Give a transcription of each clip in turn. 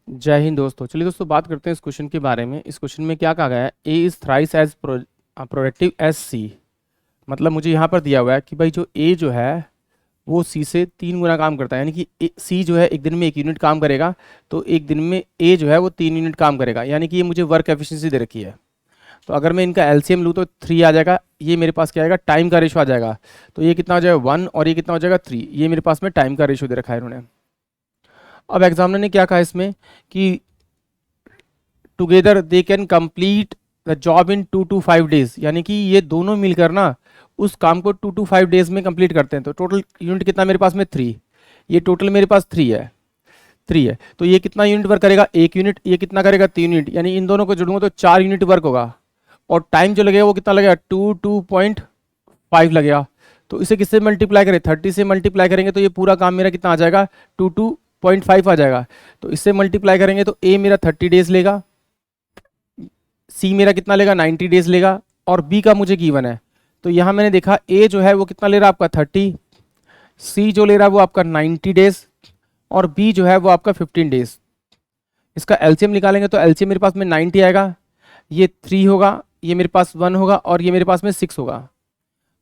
जय हिंद दोस्तों। चलिए दोस्तों, बात करते हैं इस क्वेश्चन के बारे में। इस क्वेश्चन में क्या कहा गया है, A is thrice as productive as C. मतलब मुझे यहाँ पर दिया हुआ है कि भाई जो ए जो है वो सी से 3 गुना काम करता है, यानी कि सी जो है एक दिन में 1 यूनिट काम करेगा, तो एक दिन में ए जो है वो 3 यूनिट काम करेगा, यानी कि ये मुझे वर्क एफिशिएंसी दे रखी है। तो अगर मैं इनका एलसीएम लूँ तो 3 आ जाएगा। ये मेरे पास क्या आएगा, टाइम का रेशो आ जाएगा। तो ये कितना हो जाएगा 1 और ये कितना हो जाएगा 3। ये मेरे पास में टाइम का रेशो दे रखा है इन्होंने। अब एग्जामिनर ने क्या कहा इसमें कि together they can complete the job in 2 to 5 days, यानी कि ये दोनों मिलकर ना उस काम को 2 to 5 डेज में कंप्लीट करते हैं। तो टोटल यूनिट कितना मेरे पास में 3, ये टोटल मेरे पास 3 है। तो ये कितना यूनिट वर्क करेगा, 1 यूनिट। ये कितना करेगा 3 यूनिट, यानी इन दोनों को जोड़ूंगा तो 4 यूनिट वर्क होगा। और टाइम जो लगेगा वो कितना लगेगा 2.5 लगेगा। तो इसे किससे मल्टीप्लाई करें, 30 से मल्टीप्लाई करेंगे तो ये पूरा काम मेरा कितना आ जाएगा 2.5 आ जाएगा। तो इससे मल्टीप्लाई करेंगे तो ए मेरा 30 डेज लेगा, सी मेरा कितना लेगा 90 डेज लेगा, और बी का मुझे गिवन है। तो यहाँ मैंने देखा ए जो है वो कितना ले रहा है आपका 30, सी जो ले रहा है वो आपका 90 डेज, और बी जो है वो आपका 15 डेज। इसका एलसीएम निकालेंगे तो एलसीएम मेरे पास में 90 आएगा, ये 3 होगा, ये मेरे पास 1 होगा, और ये मेरे पास में 6 होगा।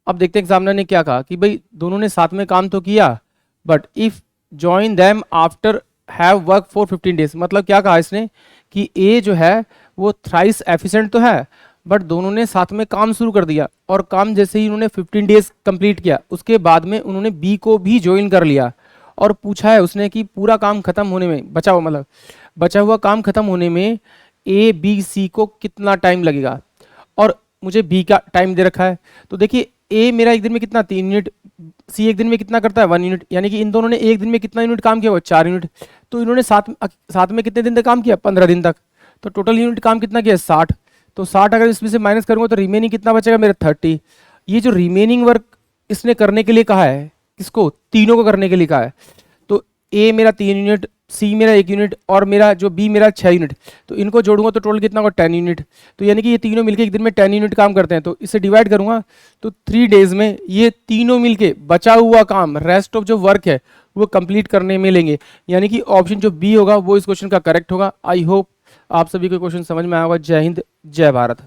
अब देखते हैं एग्जामिनर ने क्या कहा कि भाई दोनों ने साथ में काम तो किया, but if join them after have work for 15 days. मतलब क्या कहा इसने कि ए जो है वो थ्राइस एफिशिएंट तो है, बट दोनों ने साथ में काम शुरू कर दिया, और काम जैसे ही उन्होंने 15 डेज कंप्लीट किया उसके बाद में उन्होंने बी को भी ज्वाइन कर लिया। और पूछा है उसने कि पूरा काम खत्म होने में बचा हुआ काम खत्म होने में ए बी सी को कितना टाइम लगेगा, और मुझे बी का टाइम दे रखा है। तो देखिए ए मेरा एक दिन में कितना 3 यूनिट, सी एक दिन में कितना करता है 1 यूनिट, यानी कि इन दोनों ने एक दिन में कितना यूनिट काम किया हुआ 4 यूनिट। तो इन्होंने साथ में कितने दिन तक काम किया 15 दिन तक। तो टोटल यूनिट काम कितना किया 60। तो 60 अगर इसमें से माइनस करूंगा तो रिमेनिंग कितना बचेगा मेरा 30। ये जो रिमेनिंग वर्क इसने करने के लिए कहा है, किसको, तीनों को करने के लिए कहा है। तो ए मेरा 3 यूनिट, सी मेरा 1 यूनिट, और मेरा जो बी मेरा 6 यूनिट। तो इनको जोड़ूंगा तो टोटल कितना होगा 10 यूनिट। तो यानी कि ये तीनों मिलके एक दिन में 10 यूनिट काम करते हैं। तो इसे डिवाइड करूंगा तो 3 डेज में ये तीनों मिलके बचा हुआ काम, रेस्ट ऑफ जो वर्क है वो कंप्लीट करने में लेंगे। यानी कि ऑप्शन जो बी होगा वो इस क्वेश्चन का करेक्ट होगा। आई होप आप सभी को क्वेश्चन समझ में आया होगा। जय हिंद, जय भारत।